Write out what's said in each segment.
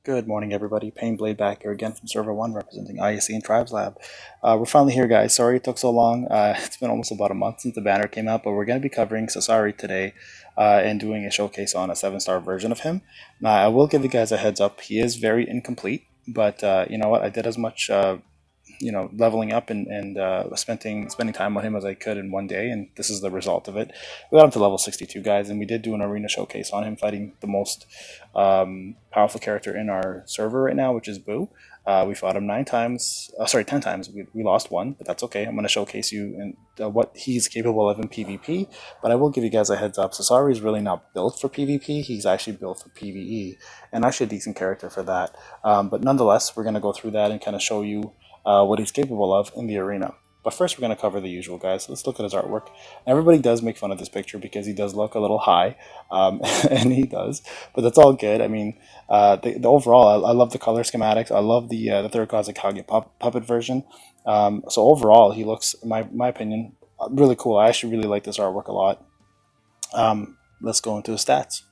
Good morning, everybody. Payneblade back here again from Server 1, representing ISC and Tribes Lab. We're finally here, guys. Sorry it took so long. It's been almost about a month since the banner came out, but we're going to be covering Sasori today and doing a showcase on a 7-star version of him. Now, I will give you guys a heads up. He is very incomplete, but you know what? I did as much leveling up and spending time on him as I could in one day, and this is the result of it. We got him to level 62, guys, and we did do an arena showcase on him, fighting the most powerful character in our server right now, which is Boo. We fought him 10 times. We lost one, but that's okay. I'm going to showcase you and what he's capable of in PvP, but I will give you guys a heads up. Sasori is really not built for PvP. He's actually built for PvE, and actually a decent character for that. But nonetheless, we're going to go through that and kind of show you what he's capable of in the arena. But first, we're going to cover the usual, guys. Let's look at his artwork. Everybody does make fun of this picture because he does look a little high, and he does. But that's all good. I mean, the overall, I love the color schematics. I love the third Kazekage puppet version. So overall, he looks, in my opinion, really cool. I actually really like this artwork a lot. Let's go into his stats.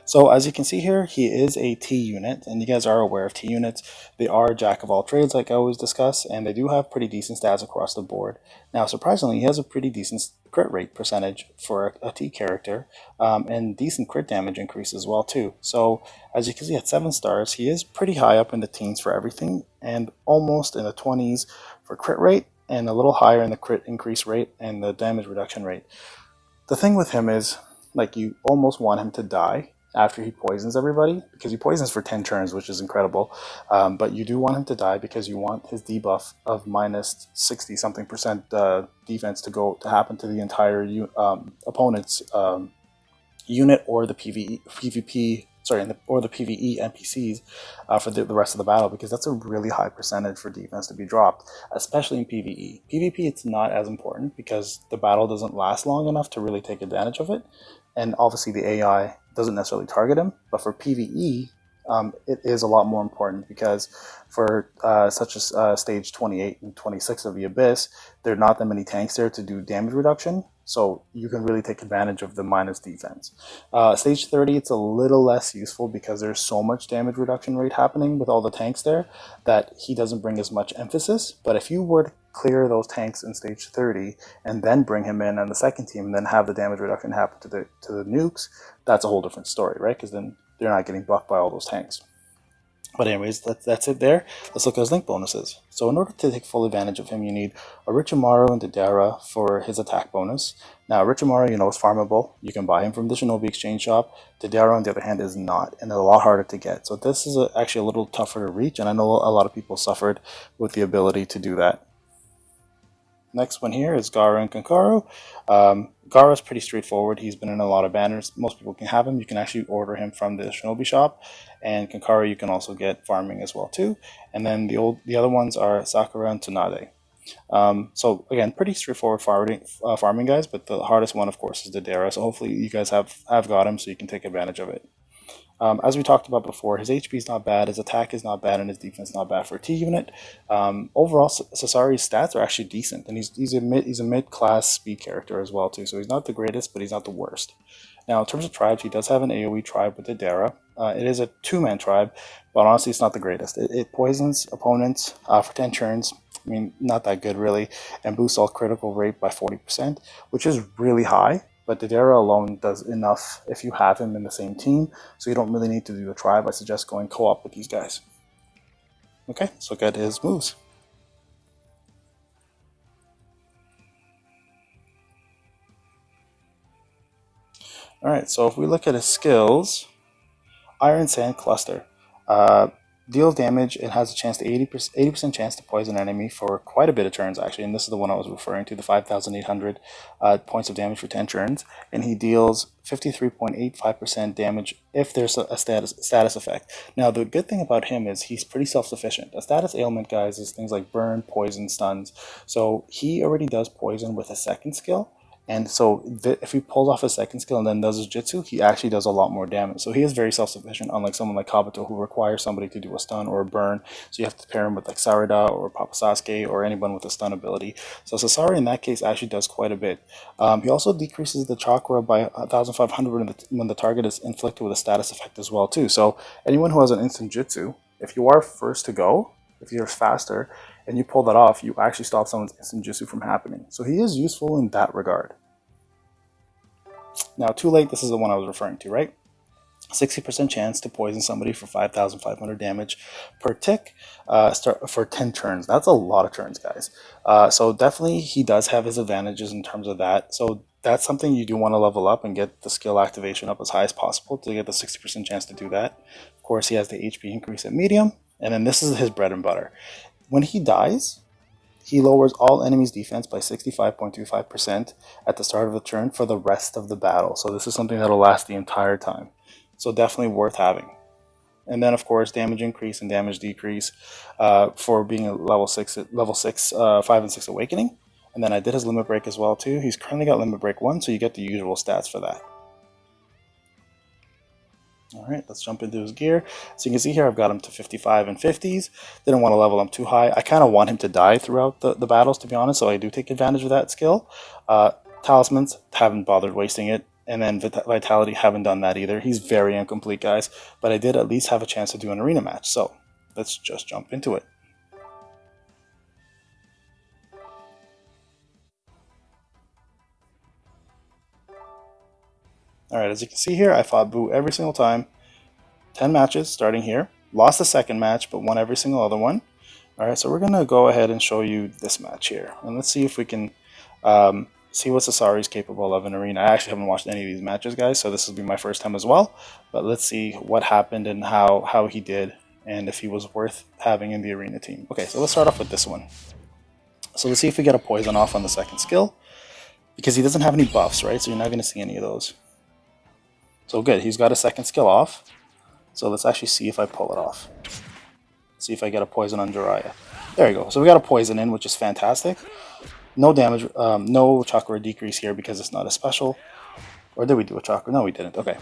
So as you can see here, he is a T unit, and you guys are aware of T units. They are jack of all trades, like I always discuss, and they do have pretty decent stats across the board. Now, surprisingly, he has a pretty decent crit rate percentage for a T character, and decent crit damage increase as well too. So as you can see, at 7 stars, he is pretty high up in the teens for everything, and almost in the 20s for crit rate, and a little higher in the crit increase rate and the damage reduction rate. The thing with him is, like, you almost want him to die after he poisons everybody, because he poisons for 10 turns, which is incredible. But you do want him to die because you want his debuff of minus 60 something percent defense to happen to the entire opponent's unit or the PvP. Or the PvE NPCs for the rest of the battle, because that's a really high percentage for defense to be dropped, especially in PvE. PvP, it's not as important because the battle doesn't last long enough to really take advantage of it, and obviously the AI doesn't necessarily target him. But for PvE, it is a lot more important, because for such as stage 28 and 26 of the Abyss, there are not that many tanks there to do damage reduction, so you can really take advantage of the minus defense. Stage 30, it's a little less useful because there's so much damage reduction rate happening with all the tanks there that he doesn't bring as much emphasis. But if you were to clear those tanks in stage 30 and then bring him in on the second team and then have the damage reduction happen to the nukes, that's a whole different story, right? Because then they're not getting buffed by all those tanks. But anyways, that's it there. Let's look at his link bonuses. So in order to take full advantage of him, you need Orochimaru and Deidara for his attack bonus. Now, Orochimaru, is farmable. You can buy him from the Shinobi Exchange Shop. Deidara, on the other hand, is not, and a lot harder to get. So this is actually a little tougher to reach, and I know a lot of people suffered with the ability to do that. Next one here is Gaara and Kankaru. Gaara's pretty straightforward. He's been in a lot of banners. Most people can have him. You can actually order him from the Shinobi shop. And Kankaru you can also get farming as well too. And then the other ones are Sakura and Tsunade. So again, pretty straightforward farming guys, but the hardest one, of course, is Deidara. So hopefully you guys have got him so you can take advantage of it. As we talked about before, his HP is not bad, his attack is not bad, and his defense is not bad for a T unit. Overall, Sasori's stats are actually decent, and he's a mid-class speed character as well too. So he's not the greatest, but he's not the worst. Now, in terms of tribes, he does have an AoE tribe with Deidara. It is a 2-man tribe, but honestly, it's not the greatest. It poisons opponents for 10 turns. I mean, not that good really, and boosts all critical rate by 40%, which is really high. But Deidara alone does enough if you have him in the same team, so you don't really need to do a tribe. I suggest going co-op with these guys. Okay, let's look at his moves. Alright, so if we look at his skills, Iron Sand Cluster. Deals damage and has a chance to 80% chance to poison an enemy for quite a bit of turns, actually, and this is the one I was referring to, the 5,800 points of damage for 10 turns, and he deals 53.85% damage if there's a status effect. Now, the good thing about him is he's pretty self-sufficient. A status ailment, guys, is things like burn, poison, stuns, so he already does poison with a second skill, And so if he pulls off his second skill and then does his jutsu, he actually does a lot more damage. So he is very self-sufficient, unlike someone like Kabuto who requires somebody to do a stun or a burn. So you have to pair him with like Sarada or Papa Sasuke or anyone with a stun ability. So Sasori in that case actually does quite a bit. He also decreases the chakra by 1,500 when the target is inflicted with a status effect as well too. So anyone who has an instant jutsu, if you are first to go, if you're faster, and you pull that off, you actually stop someone's instant jutsu from happening. So he is useful in that regard. Now, too late, this is the one I was referring to, right? 60% chance to poison somebody for 5,500 damage per tick for 10 turns. That's a lot of turns, guys. So definitely he does have his advantages in terms of that. So that's something you do want to level up and get the skill activation up as high as possible to get the 60% chance to do that. Of course, he has the HP increase at medium. And then this is his bread and butter. When he dies, he lowers all enemies' defense by 65.25% at the start of the turn for the rest of the battle. So this is something that'll last the entire time. So definitely worth having. And then, of course, damage increase and damage decrease for being a level 6, 5 and 6 Awakening. And then I did his Limit Break as well, too. He's currently got Limit Break 1, so you get the usual stats for that. Alright, let's jump into his gear. So you can see here I've got him to 55 and 50s. Didn't want to level him too high. I kind of want him to die throughout the battles, to be honest, so I do take advantage of that skill. Talismans, haven't bothered wasting it. And then Vitality, haven't done that either. He's very incomplete, guys. But I did at least have a chance to do an arena match. So let's just jump into it. Alright, as you can see here, I fought Boo every single time. 10 matches starting here. Lost the second match, but won every single other one. Alright, so we're going to go ahead and show you this match here. And let's see if we can see what Sasori's capable of in arena. I actually haven't watched any of these matches, guys, so this will be my first time as well. But let's see what happened and how he did, and if he was worth having in the arena team. Okay, so let's start off with this one. So let's see if we get a poison off on the second skill. Because he doesn't have any buffs, right? So you're not going to see any of those. So good, he's got a second skill off. So let's actually see if I pull it off. See if I get a poison on Jiraiya. There you go. So we got a poison in, which is fantastic. No damage, no chakra decrease here because it's not a special. Or did we do a chakra? No, we didn't. Okay.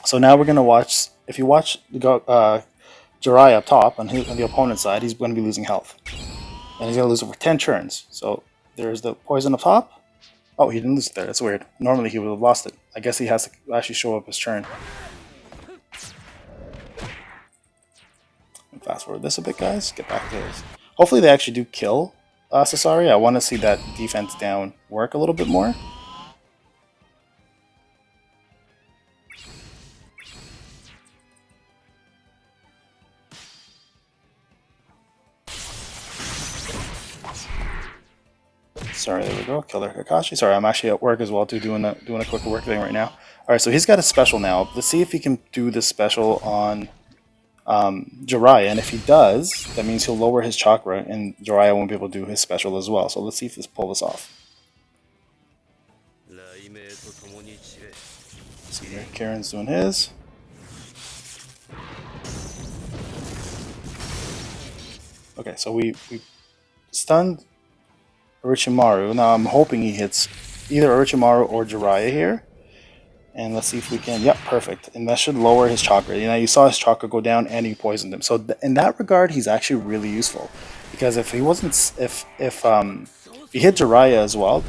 So now we're going to watch, if you watch Jiraiya up top on the opponent's side, he's going to be losing health. And he's going to lose it for 10 turns. So there's the poison up top. Oh, he didn't lose it there. That's weird. Normally he would have lost it. I guess he has to actually show up his turn. Fast forward this a bit, guys. Get back to this. Hopefully they actually do kill Sasori. I want to see that defense down work a little bit more. Sorry, there we go. Killer Kakashi. Sorry, I'm actually at work as well too, doing a quick work thing right now. Alright, so he's got a special now. Let's see if he can do this special on Jiraiya, and if he does, that means he'll lower his chakra, and Jiraiya won't be able to do his special as well. So let's see if this pull this off. Let's see here, Karen's doing his. Okay, so we stunned Orochimaru. Now I'm hoping he hits either Orochimaru or Jiraiya here. And let's see if we can. Yep, perfect. And that should lower his chakra. You know, you saw his chakra go down, and he poisoned him. So in that regard, he's actually really useful, because if he wasn't, if he hit Jiraiya as well,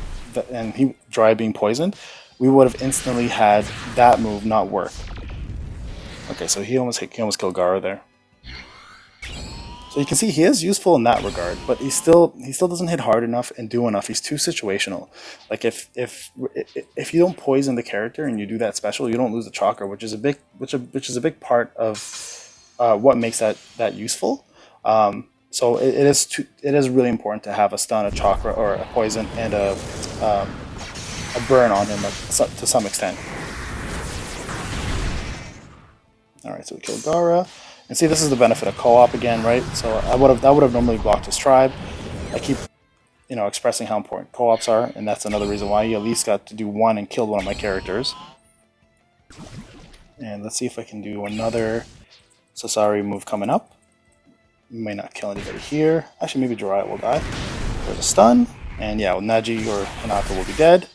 and Jiraiya being poisoned, we would have instantly had that move not work. Okay, so he almost killed Gaara there. So you can see he is useful in that regard, but he still doesn't hit hard enough and do enough. He's too situational. Like if you don't poison the character and you do that special, you don't lose the chakra, which is a big part of what makes that useful. So it is really important to have a stun, a chakra, or a poison, and a burn on him to some extent. All right, so we killed Gaara. And see, this is the benefit of co-op again, right? So I would have normally blocked his tribe. I keep, expressing how important co-ops are, and that's another reason why you at least got to do one and kill one of my characters. And let's see if I can do another Sasori move coming up. May not kill anybody here. Actually, maybe Jiraiya will die. There's a stun. And yeah, Naji or Hinata will be dead.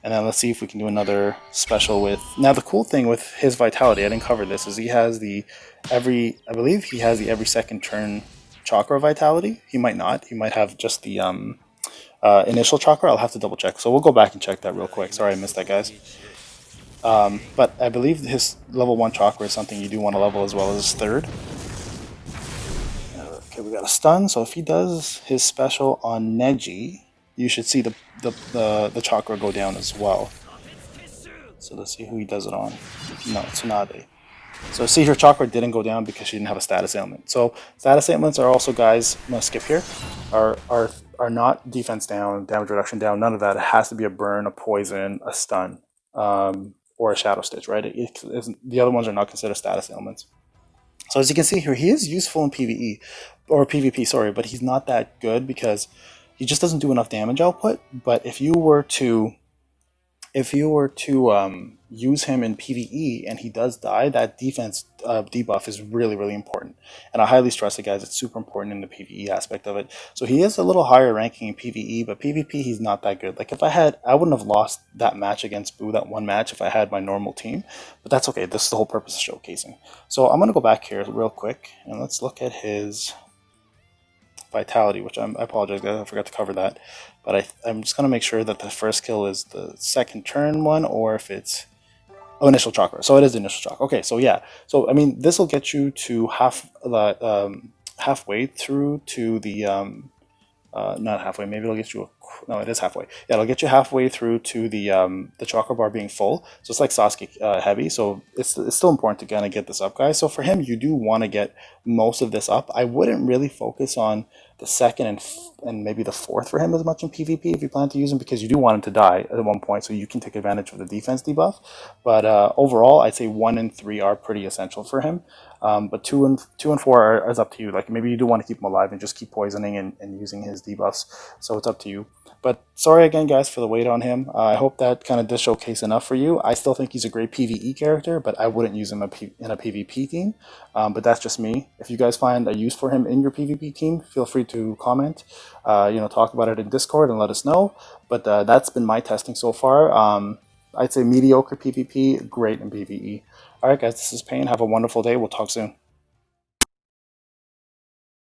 And then let's see if we can do another special with... Now the cool thing with his vitality, I didn't cover this, is he has the I believe he has the every second turn chakra vitality. He might not. He might have just the initial chakra. I'll have to double check. So we'll go back and check that real quick. Sorry I missed that, guys. But I believe his level 1 chakra is something you do want to level as well as his third. Okay, we got a stun. So if he does his special on Neji, you should see the chakra go down as well. So let's see who he does it on. No, Tsunade. So see, her chakra didn't go down because she didn't have a status ailment. So status ailments are also, guys, I'm going to skip here, are not defense down, damage reduction down, none of that. It has to be a burn, a poison, a stun, or a shadow stitch, right? The other ones are not considered status ailments. So as you can see here, he is useful in PvE, or PvP, sorry, but he's not that good because he just doesn't do enough damage output. But if you were to use him in PvE and he does die, that defense debuff is really, really important. And I highly stress it, guys. It's super important in the PvE aspect of it. So he is a little higher ranking in PvE, but PvP, he's not that good. Like I wouldn't have lost that match against Boo, that one match, if I had my normal team. But that's okay. This is the whole purpose of showcasing. So I'm going to go back here real quick and let's look at his vitality, which I apologize, guys, I forgot to cover that. But I'm just going to make sure that the first kill is the second turn one, or if it's... Oh, initial chakra. So it is the initial chakra. Okay, so yeah. So, I mean, this will get you to halfway through to the... not halfway, maybe it'll get you... No, it is halfway. Yeah, it'll get you halfway through to the chakra bar being full. So it's like Sasuke heavy. So it's still important to kind of get this up, guys. So for him, you do want to get most of this up. I wouldn't really focus on the second and maybe the fourth for him as much in PvP if you plan to use him, because you do want him to die at one point so you can take advantage of the defense debuff. But overall, I'd say 1 and 3 are pretty essential for him. But 2 and 4 is up to you. Like maybe you do want to keep him alive and just keep poisoning and using his debuffs. So it's up to you. But sorry again, guys, for the wait on him. I hope that kind of does showcase enough for you. I still think he's a great PvE character, but I wouldn't use him in a PvP team. But that's just me. If you guys find a use for him in your PvP team, feel free to comment. Talk about it in Discord and let us know. But that's been my testing so far. I'd say mediocre PvP, great in PvE. All right, guys, this is Payne. Have a wonderful day. We'll talk soon.